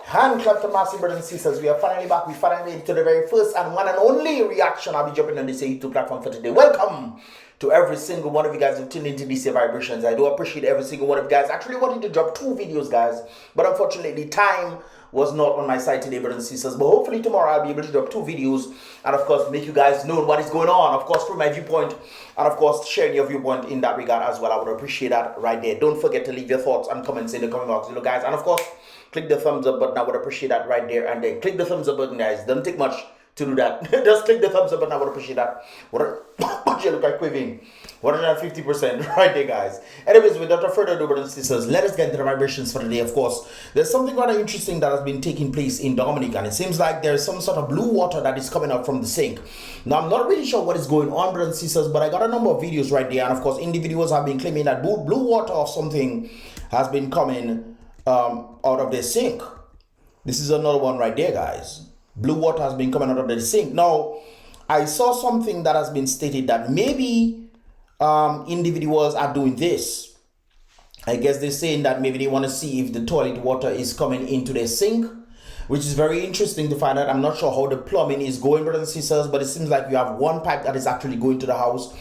Hand clap to massive brothers and sisters. We are finally back. We finally made it to the very first and one and only reaction I'll be jumping on this YouTube platform for today. Welcome to every single one of you guys who tuned into these vibrations. I do appreciate every single one of you guys. Actually wanted to drop 2 videos, guys, but unfortunately time was not on my side today, brothers and sisters. But hopefully tomorrow I'll be able to drop 2 videos and of course make you guys know what is going on, of course through my viewpoint, and of course sharing your viewpoint in that regard as well. I would appreciate that right there. Don't forget to leave your thoughts and comments in the comment box below, guys, and of course click the thumbs up button. I would appreciate that right there. And then click the thumbs up button, guys. Doesn't take much to do that. Just click the thumbs up button. I would appreciate that. What you look like quivering. 150% right there, guys. Anyways, without further ado, brothers and sisters, let us get into the vibrations for today. Of course, there's something rather interesting that has been taking place in Dominica, and it seems like there's some sort of blue water that is coming out from the sink. Now, I'm not really sure what is going on, brothers and sisters, but I got a number of videos right there, and of course, individuals have been claiming that blue water or something has been coming out of the sink. This is another one right there, guys. Blue water has been coming out of the sink. Now, I saw something that has been stated that maybe individuals are doing this. I guess they're saying that maybe they want to see if the toilet water is coming into the sink, which is very interesting to find out. I'm not sure how the plumbing is going, brothers and sisters, but it seems like you have one pipe that is actually going to the house,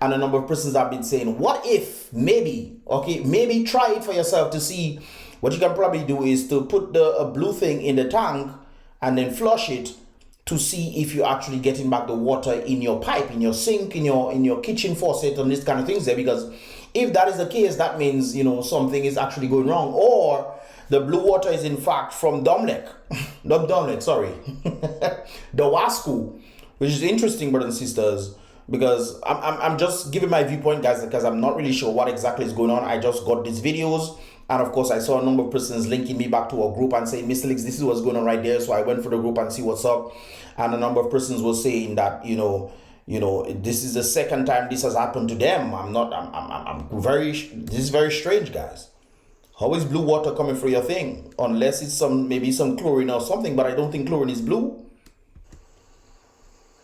and a number of persons have been saying, what if maybe, okay, maybe try it for yourself to see. What you can probably do is to put the blue thing in the tank and then flush it to see if you're actually getting back the water in your pipe, in your sink, in your kitchen faucet, and this kind of things there. Because if that is the case, that means, you know, something is actually going wrong, or the blue water is in fact from Dominica, not Dominica, sorry, the Wasco, which is interesting, brothers and sisters. Because I'm just giving my viewpoint, guys, because I'm not really sure what exactly is going on. I just got these videos. And of course, I saw a number of persons linking me back to a group and saying, Mystelics, this is what's going on right there. So I went for the group and see what's up. And a number of persons were saying that, you know, this is the second time this has happened to them. This is very strange, guys. How is blue water coming through your thing? Unless it's maybe some chlorine or something, but I don't think chlorine is blue.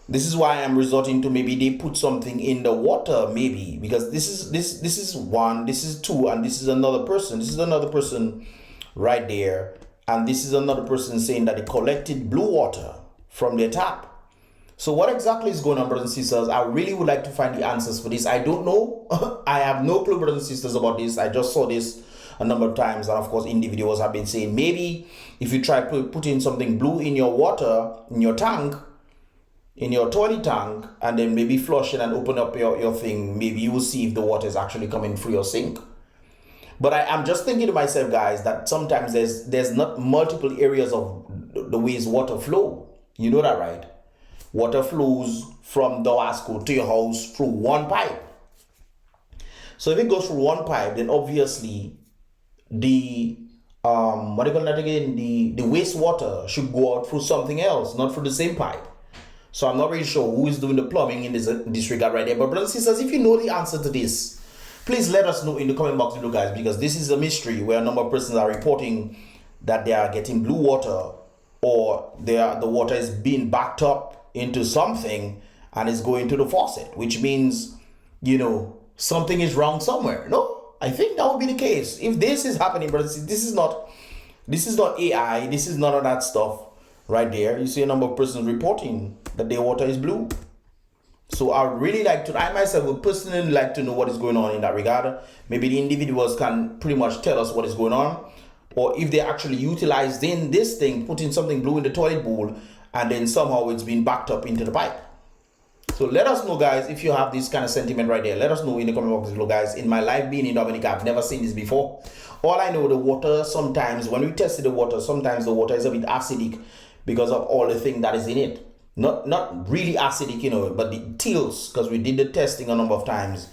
This is why I'm resorting to maybe they put something in the water, maybe, because this is 1, this is 2, and this is another person. This is another person right there, and this is another person saying that they collected blue water from their tap. So what exactly is going on, brothers and sisters? I really would like to find the answers for this. I don't know. I have no clue, brothers and sisters, about this. I just saw this a number of times, and of course individuals have been saying maybe if you try putting something blue in your water, in your tank, in your toilet tank, and then maybe flush it and open up your thing, maybe you will see if the water is actually coming through your sink. But I'm just thinking to myself, guys, that sometimes there's not multiple areas of the ways water flow. You know that, right? Water flows from the Wasco to your house through one pipe. So if it goes through one pipe, then obviously the what do you call that again? The wastewater should go out through something else, not through the same pipe. So I'm not really sure who is doing the plumbing in this regard right there. But brothers and sisters, if you know the answer to this, please let us know in the comment box below, guys, because this is a mystery where a number of persons are reporting that they are getting blue water, or the water is being backed up into something and is going to the faucet, which means, you know, something is wrong somewhere. No, I think that would be the case. If this is happening, brothers, this is not AI, this is none of that stuff. Right there, you see a number of persons reporting that their water is blue. So I myself would personally like to know what is going on in that regard. Maybe the individuals can pretty much tell us what is going on, or if they actually utilized in this thing, putting something blue in the toilet bowl, and then somehow it's been backed up into the pipe. So let us know, guys, if you have this kind of sentiment right there. Let us know in the comment box below, guys. In my life being in Dominica, I've never seen this before. All I know, the water, sometimes when we tested the water, sometimes the water is a bit acidic, because of all the thing that is in it. Not really acidic, you know, but the teals, because we did the testing a number of times,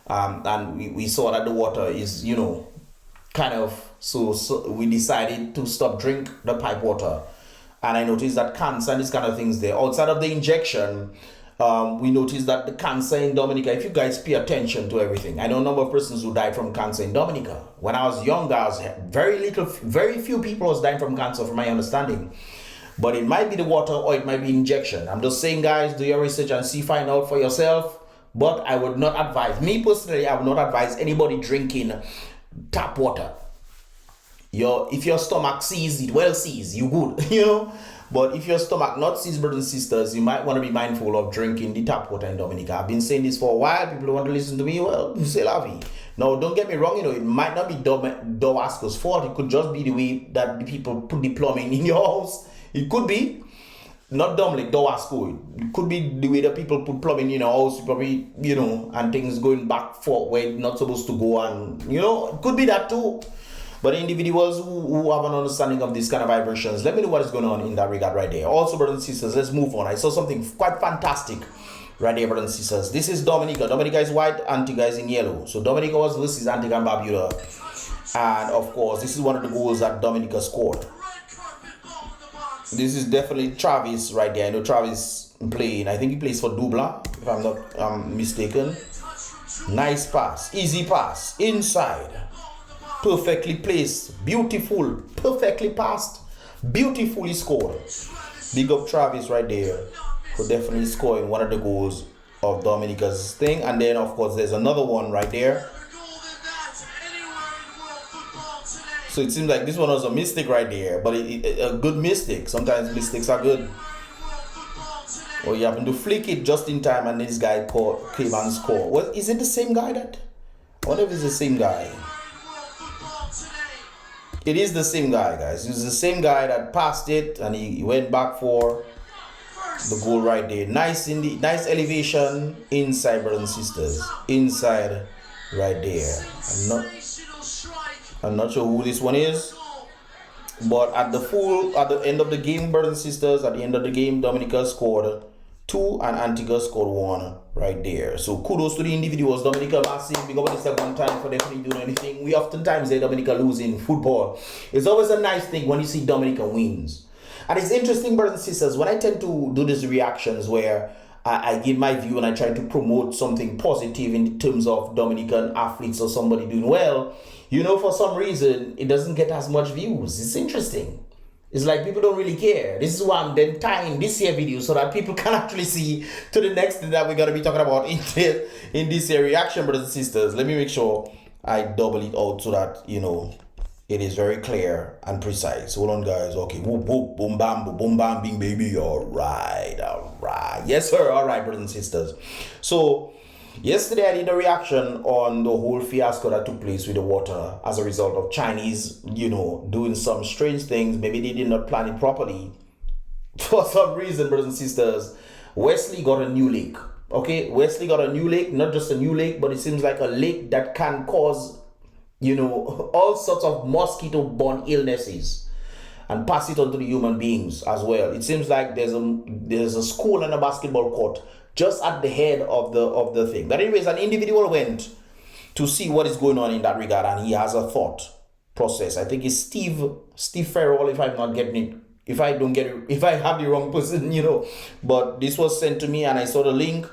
and we saw that the water is, you know, kind of, so we decided to stop drink the pipe water. And I noticed that cancer and these kind of things there, outside of the injection, we noticed that the cancer in Dominica, if you guys pay attention to everything, I know a number of persons who died from cancer in Dominica. When I was young, I was very few people was dying from cancer, from my understanding. But it might be the water, or it might be injection. I'm just saying, guys, do your research and find out for yourself. But I would not advise, me personally, I would not advise anybody drinking tap water. if your stomach sees, it well sees, you good, you know. But if your stomach not sees, brothers and sisters, you might want to be mindful of drinking the tap water in Dominica. I've been saying this for a while. People don't want to listen to me. Well, c'est la vie. Now, don't get me wrong, you know, it might not be Dowasco's fault. It could just be the way that the people put the plumbing in your house. It could be. Not dumb like Dowasco. It could be the way that people put plumbing in your house, probably, you know, and things going back for where it's not supposed to go, and, you know, it could be that too. But individuals who have an understanding of these kind of vibrations, let me know what is going on in that regard right there. Also, brothers and sisters, let's move on. I saw something quite fantastic right there, brothers and sisters. This is Dominica. Dominica is white, Antigua is in yellow. So Dominica was versus Antigua and Barbuda. And of course, this is one of the goals that Dominica scored. This is definitely Travis right there. I know Travis playing. I think he plays for Dubla, if I'm not mistaken. Nice pass. Easy pass. Inside. Perfectly placed, beautiful, perfectly passed, beautifully scored. Big up Travis right there for definitely scoring one of the goals of Dominica's thing. And then of course there's another one right there. So it seems like this one was a mistake right there, but a good mistake. Sometimes mistakes are good. Or you happen to flick it just in time and this guy came and scored. Well, is it the same guy that? I wonder if it's the same guy. It is the same guy, guys. It's the same guy that passed it and he went back for the goal right there. Nice elevation inside, brothers and sisters. Inside right there. I'm not sure who this one is. But at the end of the game, brothers and sisters, at the end of the game, Dominica scored 2 and Antigua scored 1 right there. So kudos to the individuals. Dominica massive. Big up on this one time for definitely doing anything. We oftentimes say Dominica losing football. It's always a nice thing when you see Dominica wins. And it's interesting, brothers and sisters, when I tend to do these reactions where I give my view and I try to promote something positive in terms of Dominican athletes or somebody doing well, you know, for some reason, it doesn't get as much views. It's interesting. It's like people don't really care. This is why I'm then tying this here video so that people can actually see to the next thing that we're going to be talking about in this here reaction, brothers and sisters. Let me make sure I double it out so that, you know, it is very clear and precise. Hold on, guys. Okay. Whoop, whoop, boom, bam, boom, bam, bing, baby. All right. All right. Yes, sir. All right, brothers and sisters. So yesterday I did a reaction on the whole fiasco that took place with the water as a result of Chinese, you know, doing some strange things. Maybe they did not plan it properly. For some reason, brothers and sisters, Wesley got a new lake. Okay, Wesley got a new lake, not just a new lake, but it seems like a lake that can cause, you know, all sorts of mosquito-borne illnesses and pass it on to the human beings as well. It seems like there's a school and a basketball court just at the head of the thing. But anyways, an individual went to see what is going on in that regard, and he has a thought process. I think it's Steve Farrell, if I'm not getting it, if I have the wrong person, you know. But this was sent to me, and I saw the link,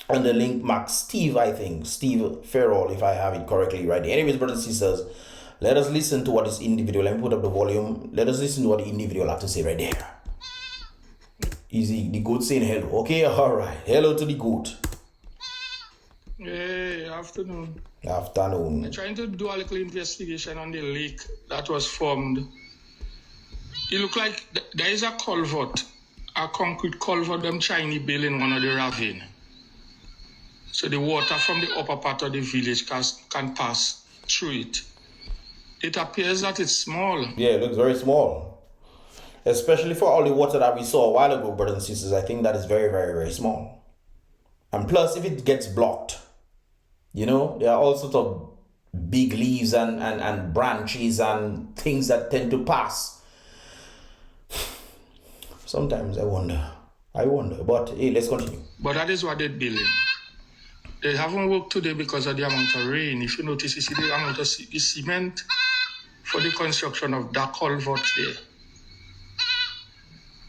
and the link marks Steve, I think. Steve Farrell, if I have it correctly right there. Anyways, brothers and sisters, let us listen to what this individual, let me put up the volume. Let us listen to what the individual had to say right there. Easy, the goat saying hello. Okay, all right. Hello to the goat. Hey, afternoon. Afternoon. I'm trying to do a little investigation on the lake that was formed. It looked like there is a culvert, a concrete culvert, them Chinese built in one of the ravine. So the water from the upper part of the village can pass through it. It appears that it's small. Yeah, it looks very small. Especially for all the water that we saw a while ago, brothers and sisters. I think that is very, very, very small. And plus, if it gets blocked, you know, there are all sorts of big leaves and branches and things that tend to pass. Sometimes I wonder. But hey, let's continue. But that is what they're building. They haven't worked today because of the amount of rain. If you notice, you see the amount of the cement for the construction of that culvert there.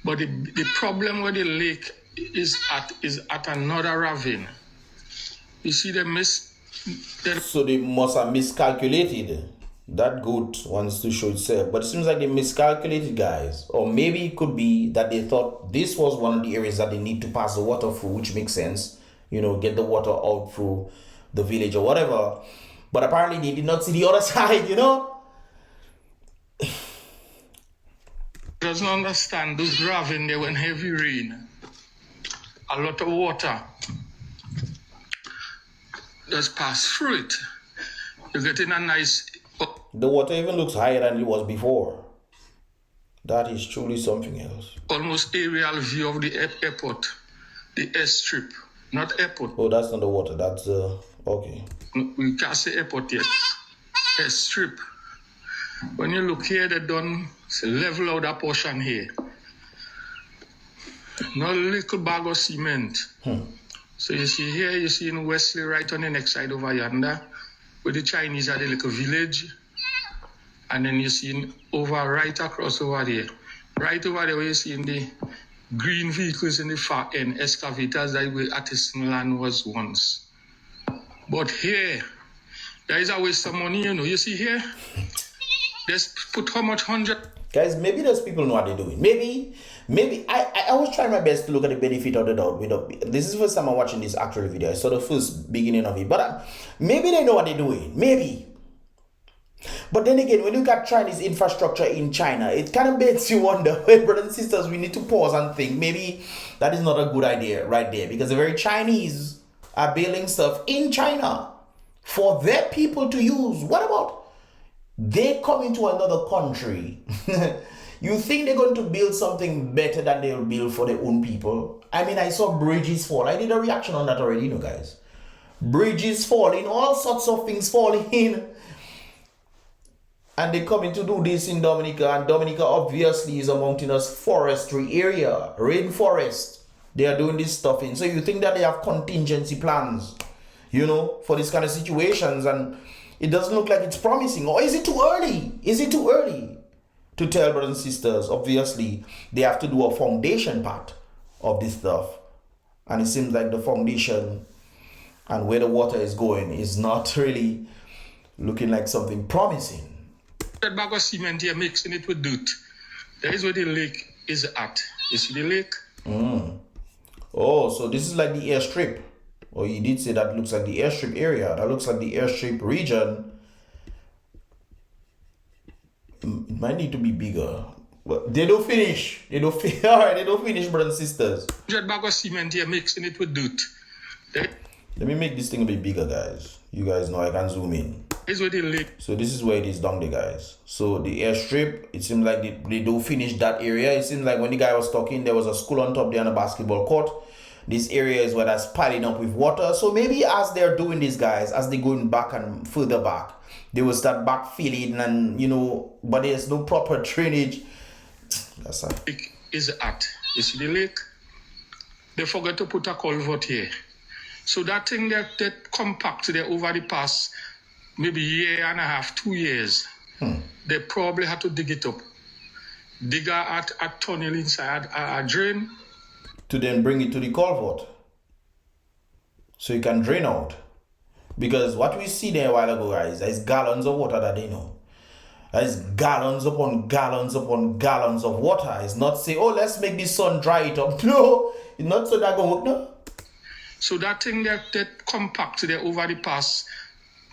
But the problem with the lake is at another ravine. You see so they must have miscalculated. That goat wants to show itself. But it seems like they miscalculated, guys. Or maybe it could be that they thought this was one of the areas that they need to pass the water through, which makes sense. You know, get the water out through the village or whatever. But apparently they did not see the other side, you know. Doesn't understand those ravine there when heavy rain, a lot of water just pass through it. You're getting a nice. The water even looks higher than it was before. That is truly something else. Almost aerial view of the airport, the airstrip, not airport. Oh, that's not the water. That's okay. We can't say airport yet. Airstrip. When you look here, they done level out that portion here. Not a little bag of cement. So you see here, you see in Wesley, right on the next side over yonder, where the Chinese are the little village. And then you see over right across over there. Right over there where you see in the green vehicles in the far end, excavators that where artisan land was once. But here, there is a waste of money, you know. You see here? Just put how much 100? Guys, maybe those people know what they're doing. Maybe I was trying my best to look at the benefit of the doubt. This is the first time I'm watching this actual video. I saw the first beginning of it. But maybe they know what they're doing. Maybe. But then again, when you look at Chinese infrastructure in China, it kind of makes you wonder, well, brothers and sisters, we need to pause and think. Maybe that is not a good idea right there. Because the very Chinese are building stuff in China for their people to use. What about they come into another country? You think they're going to build something better than they'll build for their own people? I mean, I saw bridges fall. I did a reaction on that already, you know, guys. Bridges falling, all sorts of things falling. And they coming to do this in Dominica. And Dominica obviously is a mountainous forestry area, rainforest. They are doing this stuff in. So you think that they have contingency plans, you know, for these kind of situations. And it doesn't look like it's promising. Or is it too early? Is it too early to tell brothers and sisters? Obviously, they have to do a foundation part of this stuff. And it seems like the foundation and where the water is going is not really looking like something promising. That bag of cement here, mixing it with dirt. That is where the lake is at. You see the lake? Oh, so this is like the airstrip. Oh, you did say that looks like the airstrip area. That looks like the airstrip region. It might need to be bigger. But they don't finish. They don't finish. All right, they don't finish, brothers and sisters. That bag of cement here, mixing it with dirt. Let me make this thing a bit bigger, guys. You guys know I can zoom in. Is where the lake. So this is where it is down there, guys. So the airstrip, it seems like they do finish that area. It seems like when the guy was talking, there was a school on top there on a basketball court. This area is where that's piling up with water. So maybe as they're doing this, guys, as they're going back and further back, they will start backfilling and, you know, but there's no proper drainage. That's it. Lake is at. You see the lake? They forgot to put a culvert here. So that thing that compacted there over the past maybe year and a half, 2 years, they probably had to dig it up. Dig a tunnel inside a drain. To then bring it to the culvert. So you can drain out. Because what we see there a while ago, guys, is gallons of water that they know. There's gallons upon gallons upon gallons of water. It's not say, oh, let's make the sun dry it up. No, it's not so that going to work, no. So that thing that compacted there over the past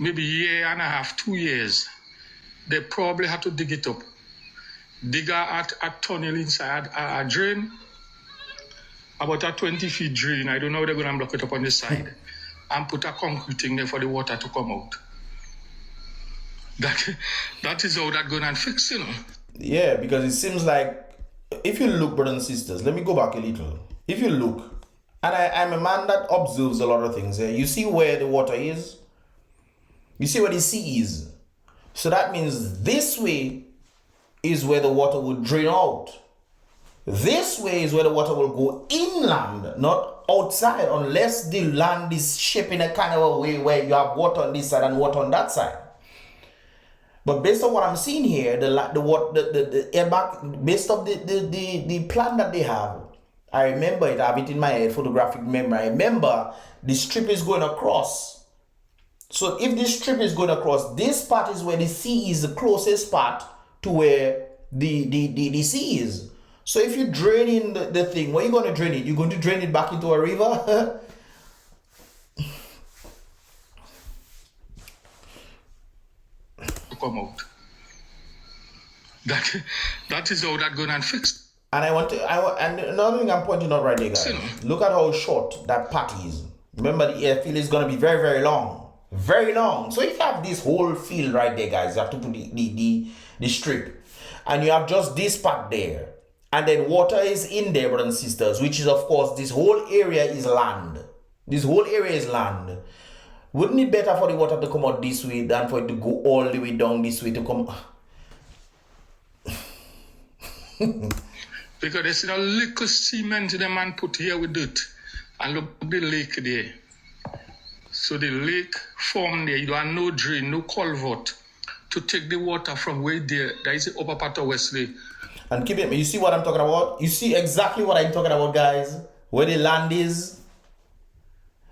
maybe year and a half, 2 years, they probably had to dig it up. Dig a tunnel inside a drain, about a 20-feet drain. I don't know how they're going to block it up on the side, and put a concrete thing there for the water to come out. That is how that's going to fix, you know. Yeah, because it seems like, if you look, brothers and sisters, let me go back a little. If you look, and I'm a man that observes a lot of things here. You see where the water is? You see where the sea is? So that means this way is where the water will drain out. This way is where the water will go inland, not outside, unless the land is shaped in a kind of a way where you have water on this side and water on that side. But based on what I'm seeing here, the airbag, based on the plan that they have, I remember it, I have it in my head, photographic memory. I remember the strip is going across. So if this strip is going across, this part is where the sea is, the closest part to where the sea is. So if you drain in the thing, where are you going to drain it? You're going to drain it back into a river? Come out. That is how that going and fix. And and another thing I'm pointing out right there, guys. Look at how short that part is. Remember, the airfield is going to be very, very long. Very long. So if you have this whole field right there, guys, you have to put the strip. And you have just this part there. And then water is in there, brothers and sisters, which is, of course, this whole area is land. This whole area is land. Wouldn't it be better for the water to come out this way than for it to go all the way down this way to come? Because there's a little cement the man put here with it. And look at the lake there. So the lake formed there. You have no drain, no culvert to take the water from way there. That is the upper part of Wesley. And keep it, you see what I'm talking about? You see exactly what I'm talking about, guys? Where the land is.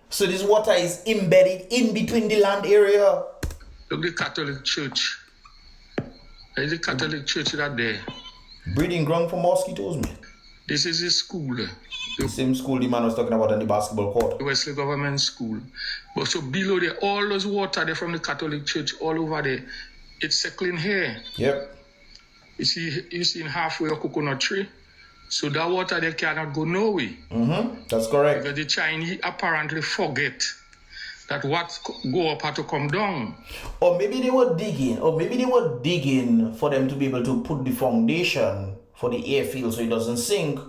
So this water is embedded in between the land area. Look, the Catholic Church. There is a Catholic Church that there. Breeding ground for mosquitoes, man. This is a school. The same school the man was talking about in the basketball court. The Wesley Government School. But so below there, all those water there from the Catholic Church all over there, it's circling here. Yep. You see in halfway a coconut tree. So that water there cannot go nowhere. That's correct. Because the Chinese apparently forget that what go up had to come down. Or maybe they were digging for them to be able to put the foundation for the airfield so it doesn't sink.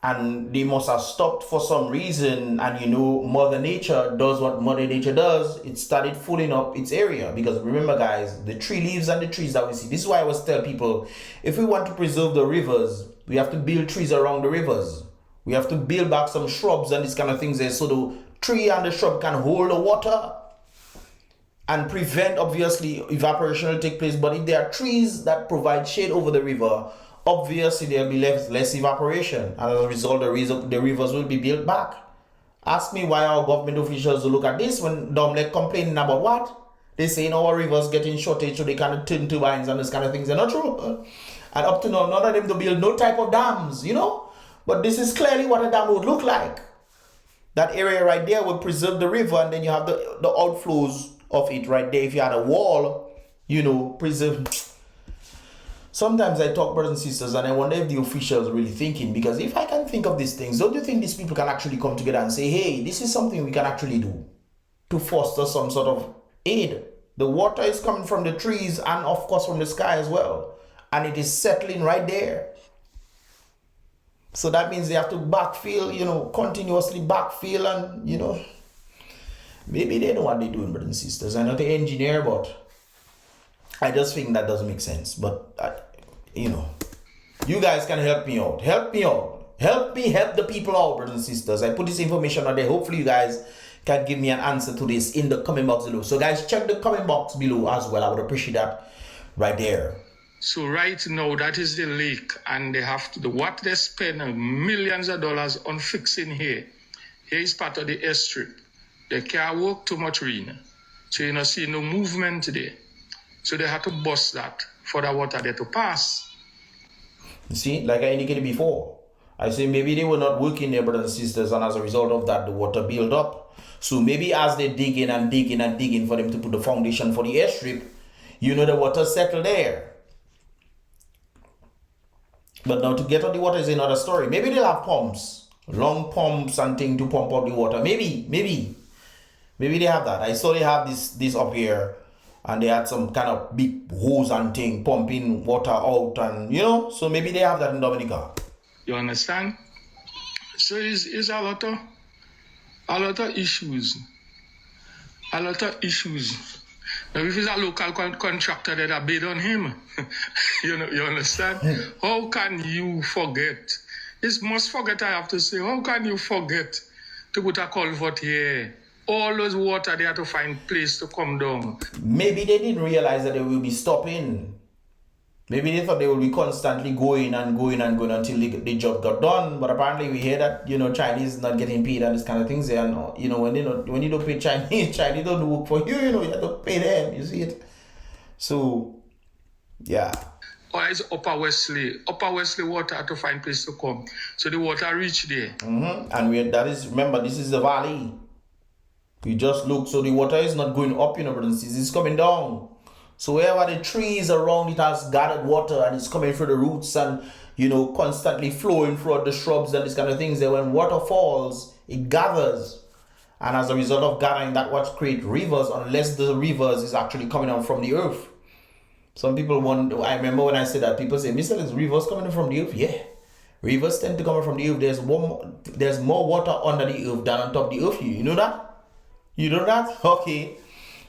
And they must have stopped for some reason. And Mother Nature does what Mother Nature does. It started filling up its area. Because remember, guys, the tree leaves and the trees that we see. This is why I always tell people, if we want to preserve the rivers, we have to build trees around the rivers. We have to build back some shrubs and these kind of things there so the tree and the shrub can hold the water and prevent, obviously, evaporation will take place. But if there are trees that provide shade over the river, obviously there will be less evaporation, and as a result the rivers will be built back. Ask me why our government officials look at this when Dominica complaining about what? They say our rivers getting shortage so they kind of turn turbines and this kind of things. They're not true. And up to now, none of them to build no type of dams, But this is clearly what a dam would look like. That area right there will preserve the river, and then you have the outflows of it right there. If you had a wall, preserve. Sometimes I talk, brothers and sisters, and I wonder if the officials are really thinking, because if I can think of these things, don't you think these people can actually come together and say, hey, this is something we can actually do to foster some sort of aid? The water is coming from the trees and, of course, from the sky as well. And it is settling right there. So that means they have to backfill, continuously backfill and, maybe they know what they're doing, brothers and sisters. I'm not an engineer, but I just think that doesn't make sense. But, you guys can help me out. Help me out. Help me help the people out, brothers and sisters. I put this information out there. Hopefully you guys can give me an answer to this in the comment box below. So guys, check the comment box below as well. I would appreciate that right there. So right now, that is the lake, and they have to do what they spend millions of dollars on fixing here. Here is part of the airstrip. They can't work too much rain. So see no movement there. So they have to bust that for the water there to pass. You see, like I indicated before, I say maybe they were not working there, brothers and sisters, and as a result of that, the water built up. So maybe as they digging and digging and digging for them to put the foundation for the airstrip, the water settled there. But now to get out the water is another story. Maybe they'll have pumps, long pumps and things to pump out the water. Maybe they have that. I saw they have this up here, and they had some kind of big hose and thing pumping water out, and so maybe they have that in Dominica. You understand? So it's a lot of issues. A lot of issues. Now, if it's a local contractor that bid on him, you understand? How can you forget? It's must forget, I have to say. How can you forget to put a culvert here? All those water, they have to find place to come down. Maybe they didn't realize that they will be stopping. Maybe they thought they will be constantly going and going and going until the job got done. But apparently we hear that, Chinese not getting paid and this kind of things. And, when you don't pay Chinese don't work for you, you have to pay them. You see it? So, yeah. Or it's Upper Wesley water have to find place to come. So the water reach there. And remember, this is the valley. You just look, so the water is not going up, brothers and sisters, it's coming down. So wherever the trees around it has gathered water and it's coming through the roots and, you know, constantly flowing throughout the shrubs and these kind of things, that when water falls, it gathers. And as a result of gathering, that what create rivers, unless the rivers is actually coming out from the earth. Some people want, I remember when I said that, people say, Mr. Is rivers coming from the earth? Yeah. Rivers tend to come from the earth. There's more water under the earth than on top of the earth. You know that? You know that? Okay.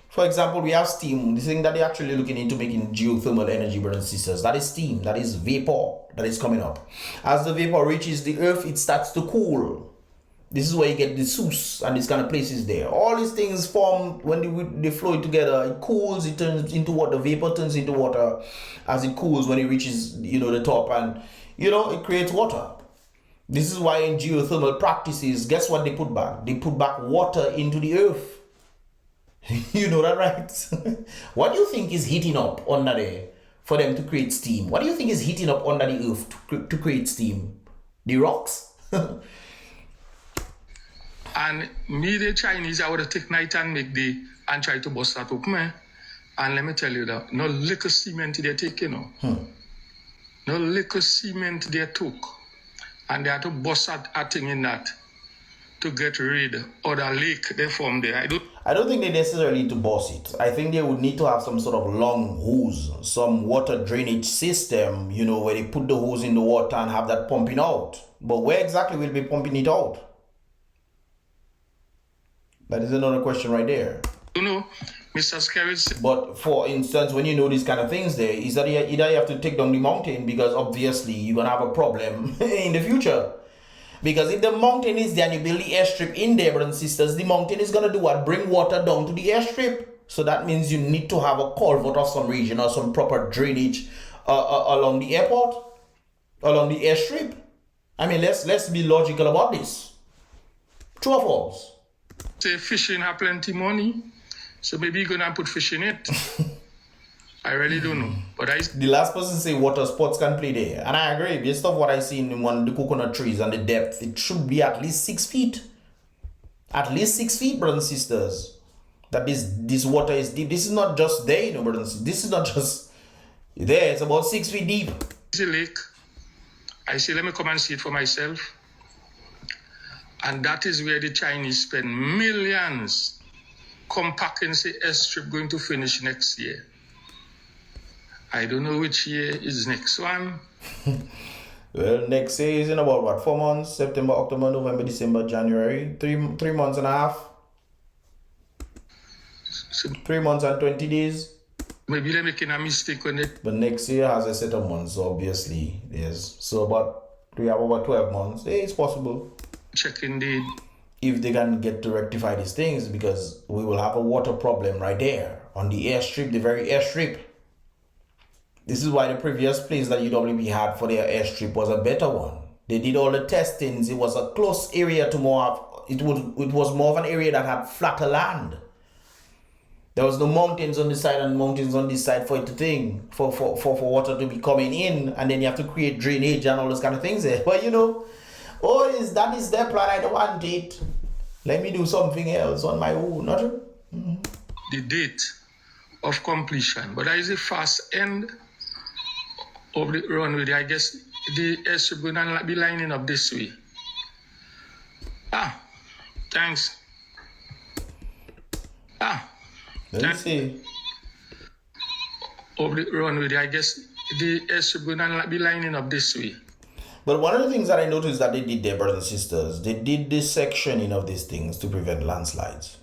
For example, we have steam. The thing that they're actually looking into making geothermal energy, brothers and sisters. That is steam. That is vapor that is coming up. As the vapor reaches the earth, it starts to cool. This is where you get the source and these kind of places there. All these things form when they flow together. It cools. It turns into water. The vapor turns into water as it cools when it reaches, you know, the top, and you know it creates water. This is why in geothermal practices, guess what they put back? They put back water into the earth. You know that, right? What do you think is heating up under there for them to create steam? What do you think is heating up under the earth to create steam? The rocks? And me, the Chinese, I would take night and and try to bust that up, man. And let me tell you that no liquor cement they take, you know. No liquor cement they took. And they had to bust a thing in that to get rid of the lake they formed there. I don't think they necessarily need to bust it. I think they would need to have some sort of long hose, some water drainage system, you know, where they put the hose in the water and have that pumping out. But where exactly will be pumping it out? That is another question right there. You know, Mr. Scary. But for instance, when you know these kind of things there, is that either you have to take down the mountain because obviously you're going to have a problem in the future. Because if the mountain is there and you build the airstrip in there, brothers and sisters, the mountain is going to do what? Bring water down to the airstrip. So that means you need to have a culvert of some region or some proper drainage along the airport, along the airstrip. I mean, let's be logical about this. True or false? Say fishing have plenty money, so maybe you're going to put fish in it. I really don't know. But the last person say water sports can play there. And I agree. Based off what I see in one of the coconut trees and the depth, it should be at least 6 feet. At least 6 feet, brothers and sisters. That this water is deep. This is not just there, you know, brothers and sisters. This is not just there. It's about 6 feet deep. It's a lake. I say, let me come and see it for myself. And that is where the Chinese spend millions compacting the airstrip going to finish next year. I don't know which year is next one. Well, next year is in about what, 4 months? September, October, November, December, January. 3 months and a half. So 3 months and 20 days. Maybe they're making a mistake on it. But next year has a set of months, obviously. Yes. So we have about 12 months. It's possible. Checking the... If they can get to rectify these things, because we will have a water problem right there on the airstrip, the very airstrip. This is why the previous place that UWP had for their airstrip was a better one. They did all the testings. It was a close area to more. It was more of an area that had flatter land. There was no mountains on this side and mountains on this side for it to think, for water to be coming in, and then you have to create drainage and all those kind of things there. But you know, that is their plan. I don't want it. Let me do something else on my own. Not the date of completion, but that is the fast end of the runway. I guess the airstrip going to be lining up this way. Thanks. Let me see. Of the runway, I guess the airstrip going to be lining up this way. But one of the things that I noticed that they did there, brothers and sisters, they did this sectioning of these things to prevent landslides.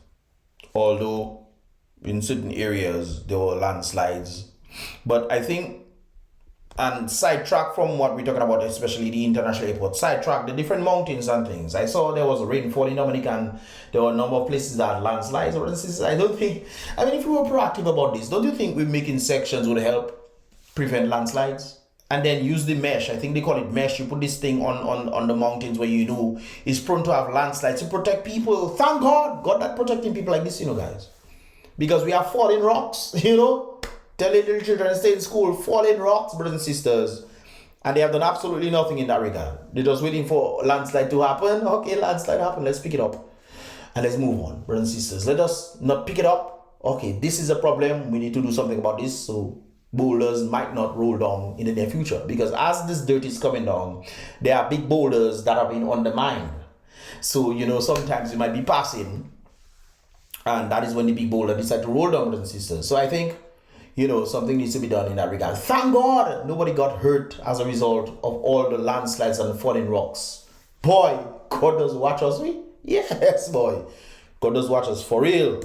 Although in certain areas there were landslides. But I think, and sidetrack from what we're talking about, especially the international airport, sidetrack the different mountains and things. I saw there was rainfall in Dominica and there were a number of places that had landslides. Brothers and sisters, if we were proactive about this, don't you think we're making sections would help prevent landslides? And then use the mesh. I think they call it mesh. You put this thing on the mountains where you know it's prone to have landslides to protect people. Thank God that protecting people like this, you know, guys. Because we have falling rocks, you know. Tell little children to stay in school, falling rocks, brothers and sisters. And they have done absolutely nothing in that regard. They're just waiting for landslide to happen. Okay, landslide happen. Let's pick it up. And let's move on, brothers and sisters. Let us not pick it up okay, this is a problem, we need to do something about this, so boulders might not roll down in the near future. Because as this dirt is coming down, there are big boulders that have been undermined. So, sometimes you might be passing, and that is when the big boulder decide to roll down, brothers and sisters. So I think, something needs to be done in that regard. Thank God nobody got hurt as a result of all the landslides and falling rocks. Boy, God does watch us, we? Yes, boy. God does watch us for real.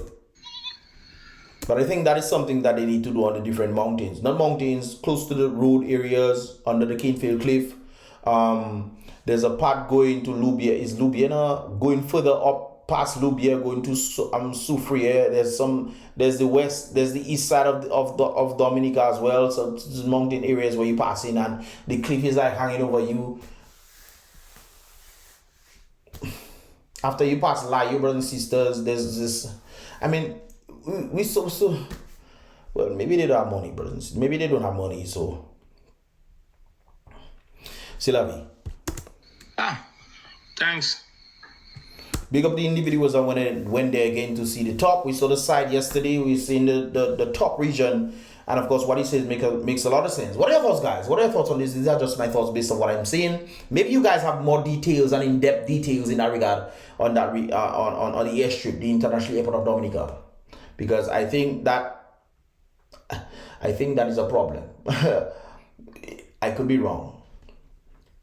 But I think that is something that they need to do on the different mountains. Not mountains, close to the road areas, under the Canefield Cliff. There's a part going to Lubia. Is Lubiana going further up past Lubia, going to Soufriere? There's the west, there's the east side of Dominica as well. So it's mountain areas where you pass in, and the cliff is like hanging over you. After you pass Layo, brothers and sisters, there's this. I mean, we so well, maybe they don't have money, brothers. Maybe they don't have money, so c'est la vie. Thanks. Big up the individuals that went there again to see the top. We saw the side yesterday. We seen the top region, and of course, what he says makes a lot of sense. What are your thoughts, guys? What are your thoughts on this? These are just my thoughts based on what I'm seeing. Maybe you guys have more details and in-depth details in that regard on that on the airstrip, the International Airport of Dominica. Because I think that is a problem. I could be wrong,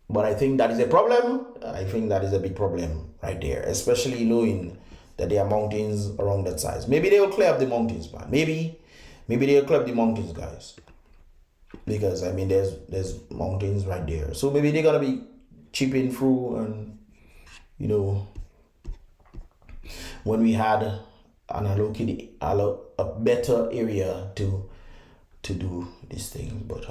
but I think that is a problem. I think that is a big problem right there, especially knowing that there are mountains around that size. Maybe they will clear up the mountains, man. Maybe they'll clear up the mountains, guys. Because I mean, there's mountains right there, so maybe they're gonna be chipping through, and when we had a better area to do these things, but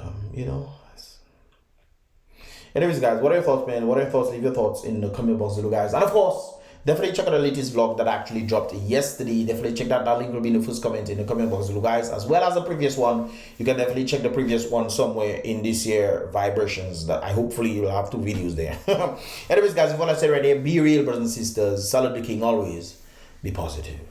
anyways, guys, what are your thoughts, man? What are your thoughts? Leave your thoughts in the comment box below, guys. And of course, definitely check out the latest vlog that actually dropped yesterday. Definitely check that link will be in the first comment in the comment box below, guys, as well as the previous one. You can definitely check the previous one somewhere in this year vibrations that I hopefully you'll have 2 videos there. Anyways, guys, if you want to say right there, be real, brothers and sisters. Salute the king always. Be positive.